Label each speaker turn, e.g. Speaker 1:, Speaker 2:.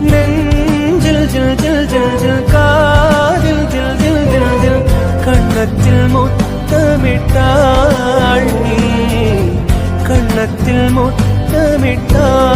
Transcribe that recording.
Speaker 1: நெஞ்சில் ஜில் ஜில் ஜில் ஜில் காதில் ஜில் ஜில் ஜில் ஜில் கண்ணத்தில் முத்தமிட்டாள் நீ கண்ணத்தில் முத்தமிட்டாள்